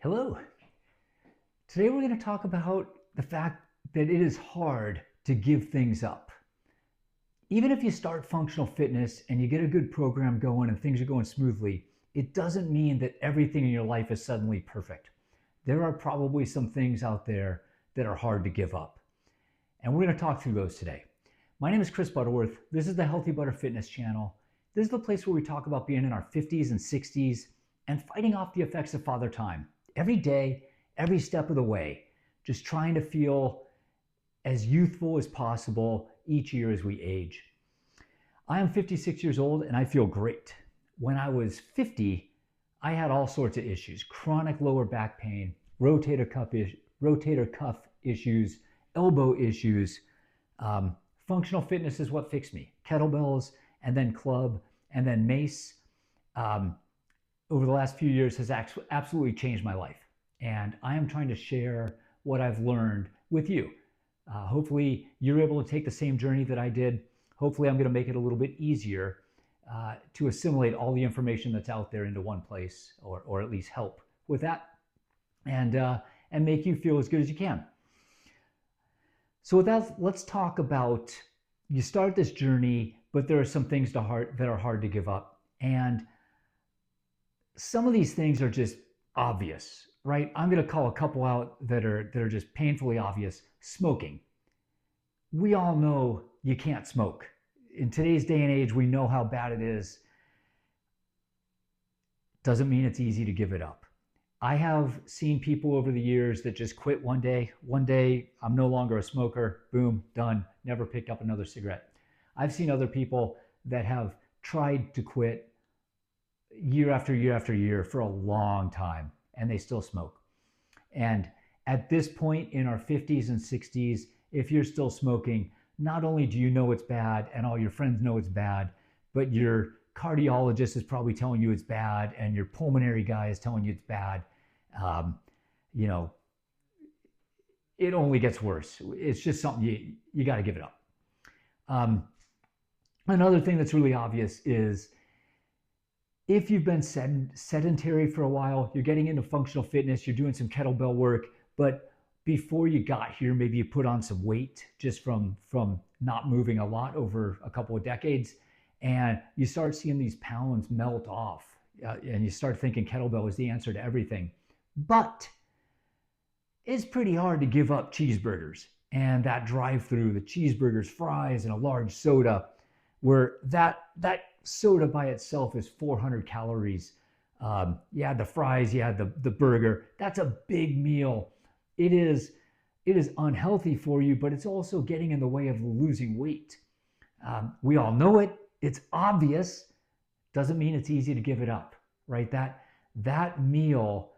Hello. Today we're going to talk about the fact that it is hard to give things up. Even if you start functional fitness and you get a good program going and things are going smoothly, it doesn't mean that everything in your life is suddenly perfect. There are probably some things out there that are hard to give up. And we're going to talk through those today. My name is Chris Butterworth. This is the Healthy Butter Fitness channel. This is the place where we talk about being in our 50s and 60s and fighting off the effects of Father Time. Every day, every step of the way, just trying to feel as youthful as possible each year as we age. I am 56 years old and I feel great. When I was 50, I had all sorts of issues: chronic lower back pain, rotator cuff issues, elbow issues. Functional fitness is what fixed me. Kettlebells, and then club, and then Mace. Over the last few years has absolutely changed my life. And I am trying to share what I've learned with you. Hopefully you're able to take the same journey that I did. Hopefully I'm going to make it a little bit easier to assimilate all the information that's out there into one place, or at least help with that, and make you feel as good as you can. So with that, let's talk about, you start this journey, but there are some things that are hard to give up. And some of these things are just obvious, right? I'm going to call a couple out that are just painfully obvious. Smoking. We all know you can't smoke. In today's day and age, we know how bad it is. Doesn't mean it's easy to give it up. I have seen people over the years that just quit one day. One day, I'm no longer a smoker. Boom, done. Never picked up another cigarette. I've seen other people that have tried to quit year after year after year for a long time, and they still smoke. And at this point in our 50s and 60s, if you're still smoking, not only do you know it's bad and all your friends know it's bad, but your cardiologist is probably telling you it's bad, and your pulmonary guy is telling you it's bad. It only gets worse. It's just something you got to give it up. Another thing that's really obvious is, if you've been sedentary for a while, you're getting into functional fitness, you're doing some kettlebell work, but before you got here, maybe you put on some weight just from not moving a lot over a couple of decades, and you start seeing these pounds melt off, and you start thinking kettlebell is the answer to everything. But it's pretty hard to give up cheeseburgers and that drive-through, the cheeseburgers, fries, and a large soda, where that soda by itself is 400 calories. You add the fries, you add the burger. That's a big meal. It is unhealthy for you, but it's also getting in the way of losing weight. We all know it. It's obvious. Doesn't mean it's easy to give it up, right? That meal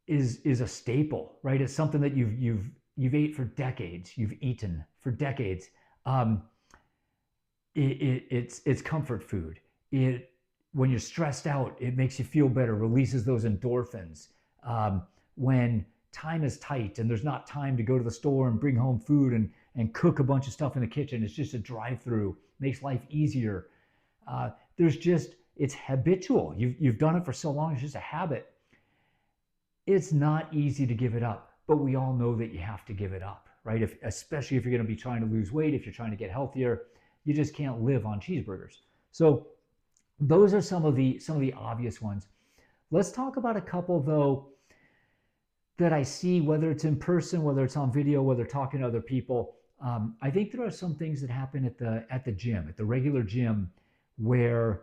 is a staple, right? It's something that you've ate for decades. You've eaten for decades. It's comfort food. When you're stressed out, it makes you feel better, releases those endorphins. When time is tight and there's not time to go to the store and bring home food and cook a bunch of stuff in the kitchen, it's just a drive-through, makes life easier. It's habitual. You've done it for so long, it's just a habit. It's not easy to give it up, but we all know that you have to give it up, right? Especially if you're going to be trying to lose weight, if you're trying to get healthier, you just can't live on cheeseburgers. So those are some of the obvious ones. Let's talk about a couple, though, that I see, whether it's in person, whether it's on video, whether talking to other people. I think there are some things that happen at the gym, at the regular gym, where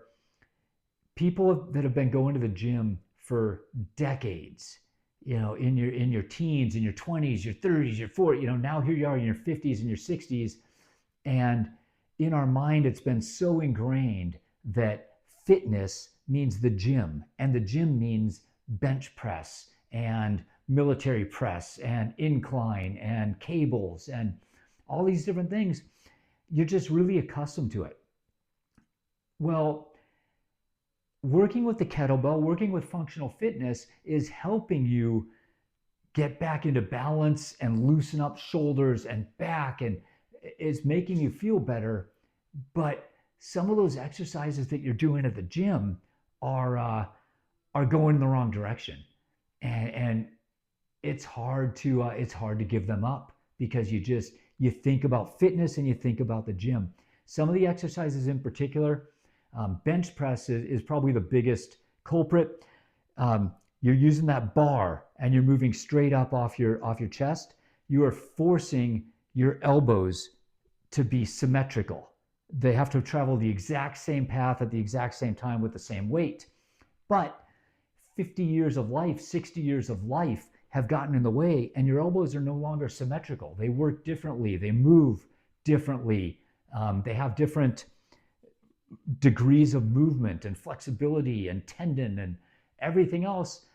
people that have been going to the gym for decades, in your teens, in your 20s, your 30s, your 40s, now here you are in your 50s and your 60s, and in our mind, it's been so ingrained that fitness means the gym, and the gym means bench press and military press and incline and cables and all these different things. You're just really accustomed to it. Well, working with the kettlebell, working with functional fitness is helping you get back into balance and loosen up shoulders and back, and is making you feel better. But some of those exercises that you're doing at the gym are going in the wrong direction. and it's hard to give them up because you think about fitness and you think about the gym. Some of the exercises in particular, bench press is probably the biggest culprit. You're using that bar and you're moving straight up off your chest. You are forcing your elbows to be symmetrical. They have to travel the exact same path at the exact same time with the same weight. But 50 years of life, 60 years of life have gotten in the way, and your elbows are no longer symmetrical. They work differently, they move differently, they have different degrees of movement and flexibility and tendon and everything else.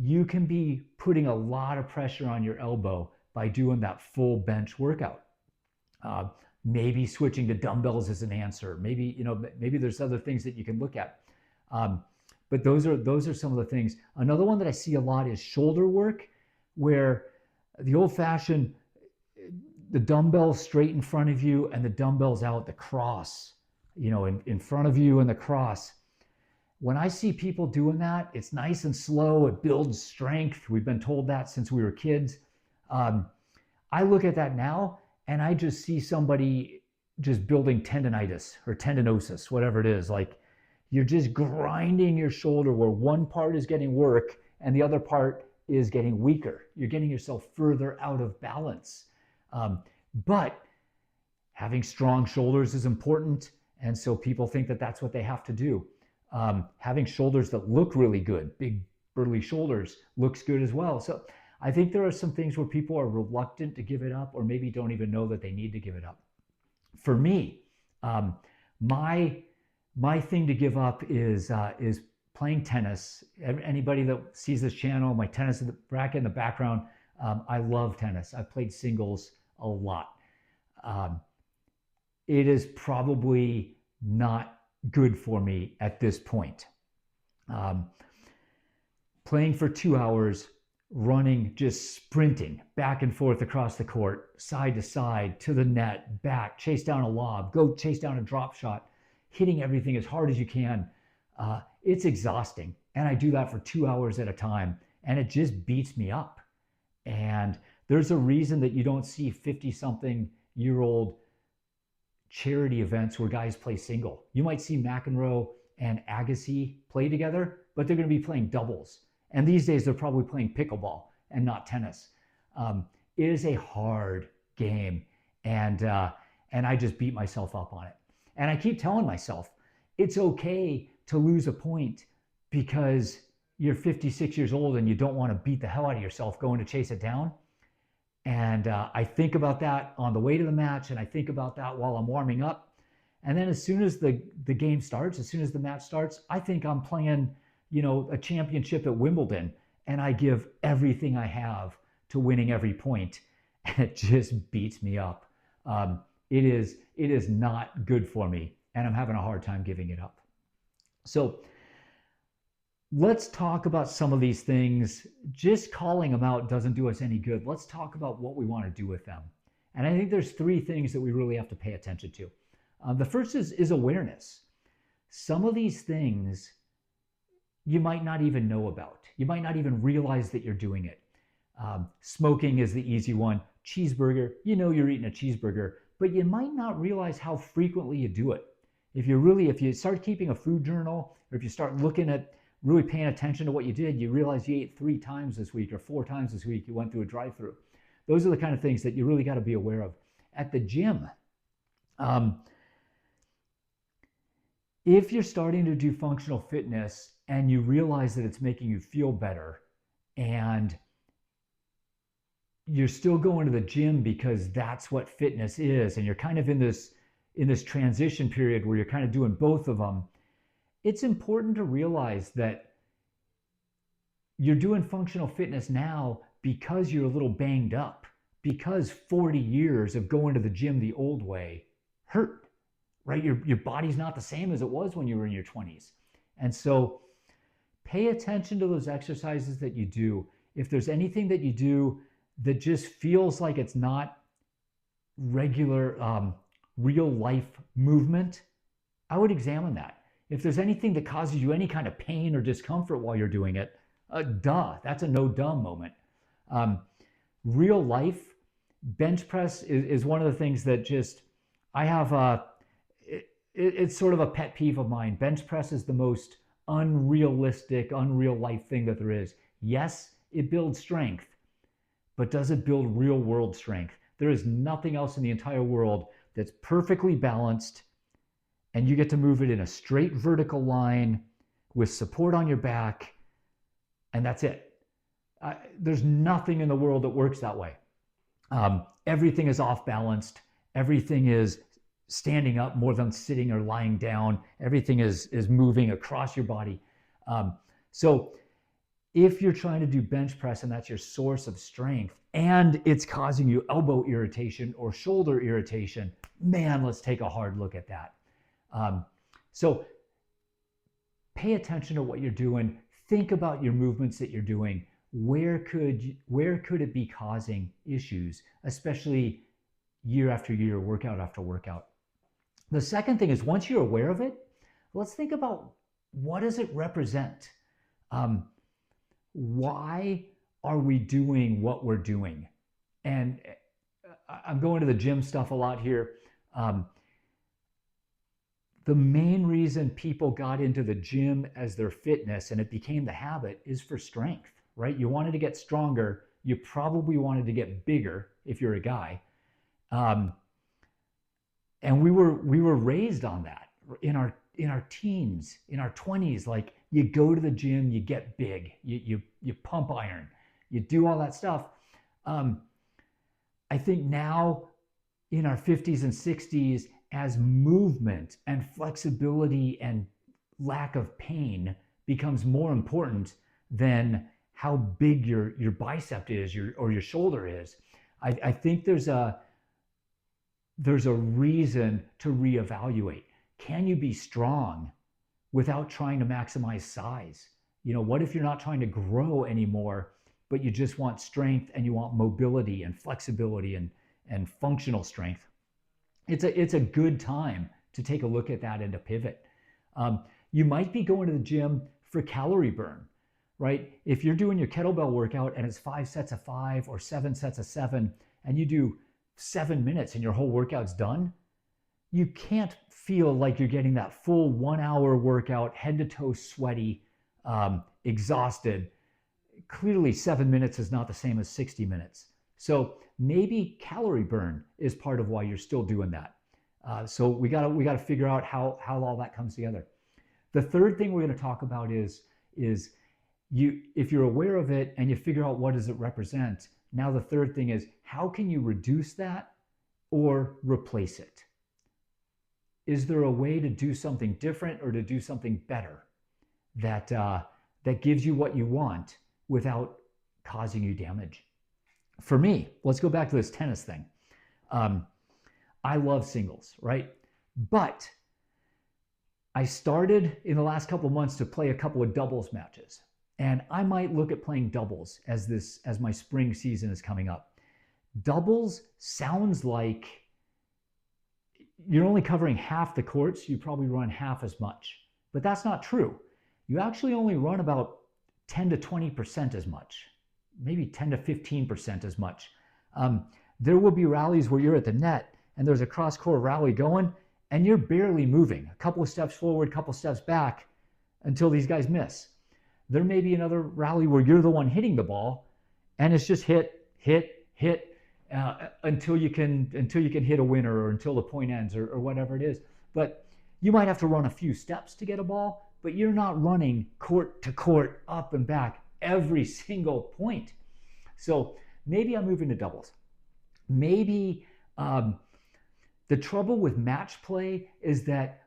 You can be putting a lot of pressure on your elbow by doing that full bench workout. Maybe switching to dumbbells is an answer. Maybe there's other things that you can look at. But those are some of the things. Another one that I see a lot is shoulder work, where the old-fashioned, the dumbbells straight in front of you and the dumbbells out, the cross, in front of you and the cross. When I see people doing that, it's nice and slow. It builds strength. We've been told that since we were kids. I look at that now and I just see somebody just building tendonitis or tendinosis, whatever it is. Like, you're just grinding your shoulder where one part is getting work and the other part is getting weaker. You're getting yourself further out of balance. But having strong shoulders is important. And so people think that that's what they have to do. Having shoulders that look really good, big burly shoulders, looks good as well. So I think there are some things where people are reluctant to give it up, or maybe don't even know that they need to give it up. For me, my thing to give up is playing tennis. Anybody that sees this channel, my tennis racket in the background, I love tennis. I've played singles a lot. It is probably not good for me at this point. Playing for 2 hours, running, just sprinting back and forth across the court, side to side, to the net, back, chase down a lob, go chase down a drop shot, hitting everything as hard as you can. It's exhausting. And I do that for 2 hours at a time, and it just beats me up. And there's a reason that you don't see 50-something-year-old charity events where guys play single. You might see McEnroe and Agassi play together, but they're going to be playing doubles. And these days they're probably playing pickleball and not tennis. It is a hard game, and I just beat myself up on it. And I keep telling myself, it's okay to lose a point because you're 56 years old and you don't want to beat the hell out of yourself going to chase it down. And I think about that on the way to the match, and I think about that while I'm warming up. And then as soon as the game starts, as soon as the match starts, I think I'm playing, a championship at Wimbledon, and I give everything I have to winning every point, and it just beats me up. It is not good for me, and I'm having a hard time giving it up. So let's talk about some of these things. Just calling them out doesn't do us any good. Let's talk about what we want to do with them. And I think there's 3 things that we really have to pay attention to. The first is awareness. Some of these things you might not even know about. You might not even realize that you're doing it. Smoking is the easy one. Cheeseburger, you're eating a cheeseburger, but you might not realize how frequently you do it. If you start keeping a food journal, or if you start looking at really paying attention to what you did, you realize you ate 3 times this week or 4 times this week, you went through a drive-through. Those are the kind of things that you really got to be aware of. At the gym, if you're starting to do functional fitness and you realize that it's making you feel better, and you're still going to the gym because that's what fitness is, and you're kind of in this transition period where you're kind of doing both of them, it's important to realize that you're doing functional fitness now because you're a little banged up, because 40 years of going to the gym the old way hurt, right? Your body's not the same as it was when you were in your 20s. And so pay attention to those exercises that you do. If there's anything that you do that just feels like it's not regular, real life movement, I would examine that. If there's anything that causes you any kind of pain or discomfort while you're doing it, Duh, that's a no dumb moment. Um, Real life, bench press is one of the things that just, I have it's sort of a pet peeve of mine. Bench press is the most unrealistic, unreal life thing that there is. Yes, it builds strength, but does it build real world strength? There is nothing else in the entire world that's perfectly balanced and you get to move it in a straight vertical line with support on your back, and that's it. There's nothing in the world that works that way. Everything is off balanced. Everything is standing up more than sitting or lying down. Everything is moving across your body. So if you're trying to do bench press and that's your source of strength and it's causing you elbow irritation or shoulder irritation, man, let's take a hard look at that. So pay attention to what you're doing. Think about your movements that you're doing. Where could it be causing issues, especially year after year, workout after workout? The second thing is, once you're aware of it, let's think about, what does it represent? Why are we doing what we're doing? And I'm going to the gym stuff a lot here. The main reason people got into the gym as their fitness and it became the habit is for strength, right? You wanted to get stronger. You probably wanted to get bigger if you're a guy. And we were raised on that in our teens, in our 20s. Like, you go to the gym, you get big, you pump iron, you do all that stuff. I think now in our 50s and 60s, as movement and flexibility and lack of pain becomes more important than how big your bicep is, or your shoulder is, I think there's a reason to reevaluate. Can you be strong without trying to maximize size? What if you're not trying to grow anymore, but you just want strength and you want mobility and flexibility and functional strength? It's a good time to take a look at that and to pivot. You might be going to the gym for calorie burn, right? If you're doing your kettlebell workout and it's 5 sets of 5 or 7 sets of 7, and you do 7 minutes and your whole workout's done, you can't feel like you're getting that full 1 hour workout, head to toe sweaty, exhausted. Clearly 7 minutes is not the same as 60 minutes. So maybe calorie burn is part of why you're still doing that. So we gotta figure out how all that comes together. The third thing we're going to talk about is if you're aware of it and you figure out what does it represent. Now the third thing is, how can you reduce that or replace it? Is there a way to do something different or to do something better that gives you what you want without causing you damage? For me, let's go back to this tennis thing. I love singles, right? But I started in the last couple of months to play a couple of doubles matches. And I might look at playing doubles as my spring season is coming up. Doubles sounds like you're only covering half the courts. You probably run half as much, but that's not true. You actually only run about 10 to 20% as much, maybe 10 to 15% as much. There will be rallies where you're at the net and there's a cross-court rally going and you're barely moving, a couple of steps forward, a couple of steps back until these guys miss. There may be another rally where you're the one hitting the ball and it's just hit, until you can hit a winner, or until the point ends, or whatever it is. But you might have to run a few steps to get a ball, but you're not running court to court, up and back every single point. So maybe I'm moving to doubles. Maybe the trouble with match play is that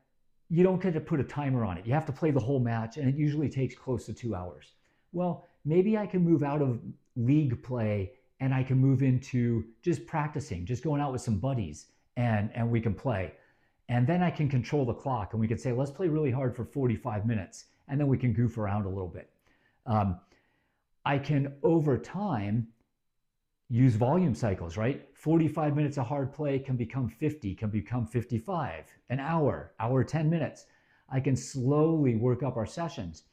you don't get to put a timer on it. You have to play the whole match, and it usually takes close to 2 hours. Well, maybe I can move out of league play and I can move into just practicing, just going out with some buddies, and we can play. And then I can control the clock and we can say, let's play really hard for 45 minutes, and then we can goof around a little bit. I can, over time, use volume cycles, right? 45 minutes of hard play can become 50, can become 55, an hour, 10 minutes. I can slowly work up our sessions.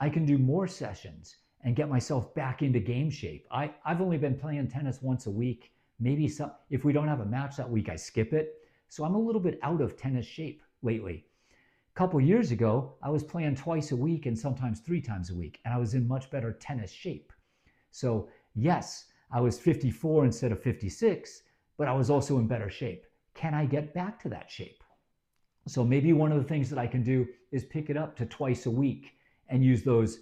I can do more sessions and get myself back into game shape. I've only been playing tennis once a week. Maybe some, if we don't have a match that week, I skip it. So I'm a little bit out of tennis shape lately. A couple years ago, I was playing twice a week and sometimes 3 times a week, and I was in much better tennis shape. So yes, I was 54 instead of 56, but I was also in better shape. Can I get back to that shape? So maybe one of the things that I can do is pick it up to twice a week and use those,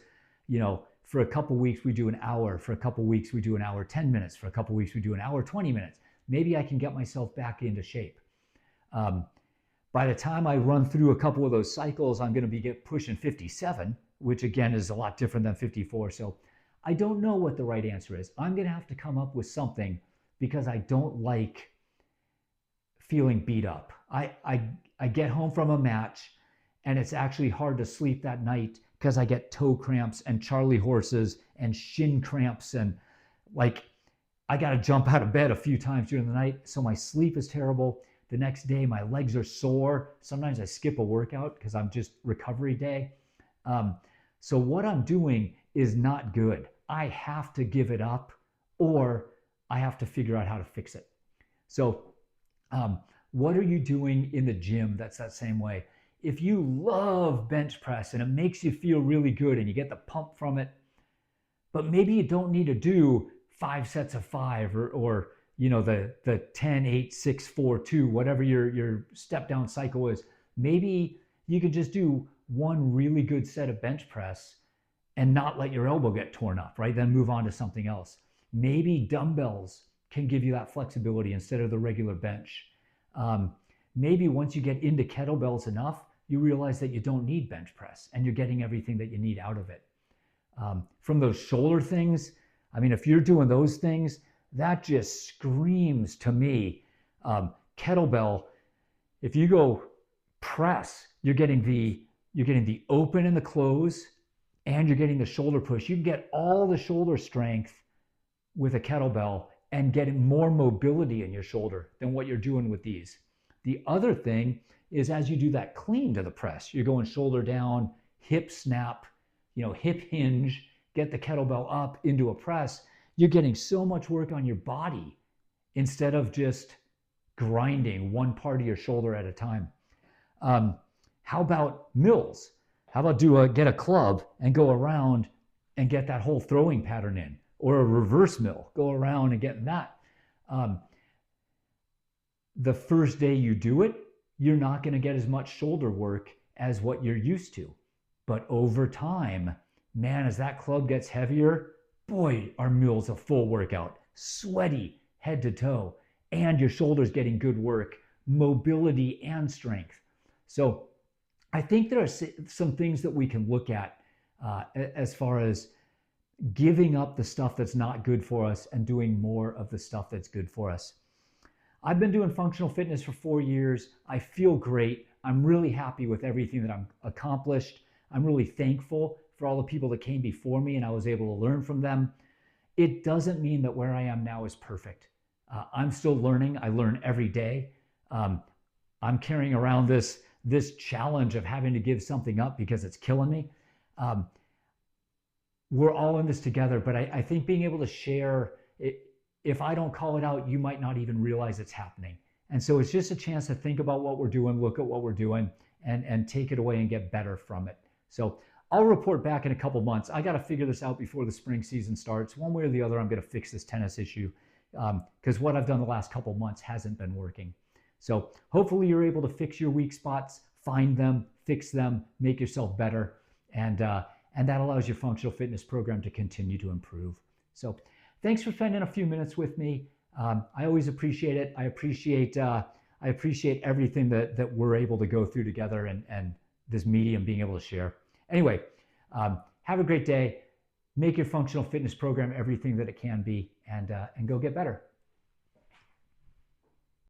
for a couple weeks we do an hour, for a couple weeks we do an hour 10 minutes, for a couple weeks we do an hour 20 minutes. Maybe I can get myself back into shape. By the time I run through a couple of those cycles, I'm going to be pushing 57, which again is a lot different than 54. So I don't know what the right answer is. I'm going to have to come up with something because I don't like feeling beat up. I get home from a match and it's actually hard to sleep that night because I get toe cramps and Charlie horses and shin cramps, and like I got to jump out of bed a few times during the night. So my sleep is terrible. The next day, my legs are sore. Sometimes I skip a workout because I'm just recovery day. So what I'm doing is not good. I have to give it up, or I have to figure out how to fix it. So what are you doing in the gym that's that same way? If you love bench press and it makes you feel really good and you get the pump from it, but maybe you don't need to do 5 sets of 5 or the 10, 8, 6, 4, 2, whatever your step down cycle is. Maybe you could just do one really good set of bench press and not let your elbow get torn up, right? Then move on to something else. Maybe dumbbells can give you that flexibility instead of the regular bench. Maybe once you get into kettlebells enough, you realize that you don't need bench press and you're getting everything that you need out of it. From those shoulder things, I mean, if you're doing those things, that just screams to me. Kettlebell, if you go press, you're getting the open and the close, and you're getting the shoulder push. You can get all the shoulder strength with a kettlebell and getting more mobility in your shoulder than what you're doing with these. The other thing is, as you do that clean to the press, you're going shoulder down, hip snap, hip hinge, get the kettlebell up into a press. You're getting so much work on your body instead of just grinding one part of your shoulder at a time. How about mills? How about get a club and go around and get that whole throwing pattern in, or a reverse mill, go around and get that. The first day you do it, you're not going to get as much shoulder work as what you're used to. But over time, man, as that club gets heavier, boy, our mill's a full workout, sweaty head to toe, and your shoulder's getting good work, mobility and strength. So I think there are some things that we can look at as far as giving up the stuff that's not good for us and doing more of the stuff that's good for us. I've been doing functional fitness for 4 years. I feel great. I'm really happy with everything that I've accomplished. I'm really thankful for all the people that came before me and I was able to learn from them. It doesn't mean that where I am now is perfect. I'm still learning. I learn every day. I'm carrying around this challenge of having to give something up because it's killing me. We're all in this together, but I think being able to share it, if I don't call it out, you might not even realize it's happening. And so it's just a chance to think about what we're doing, look at what we're doing, and take it away and get better from it. So I'll report back in a couple months. I got to figure this out before the spring season starts. One way or the other, I'm going to fix this tennis issue because what I've done the last couple months hasn't been working. So hopefully you're able to fix your weak spots, find them, fix them, make yourself better, and that allows your functional fitness program to continue to improve. So thanks for spending a few minutes with me. I always appreciate it. I appreciate everything that we're able to go through together and this medium being able to share. Anyway, have a great day. Make your functional fitness program everything that it can be, and go get better.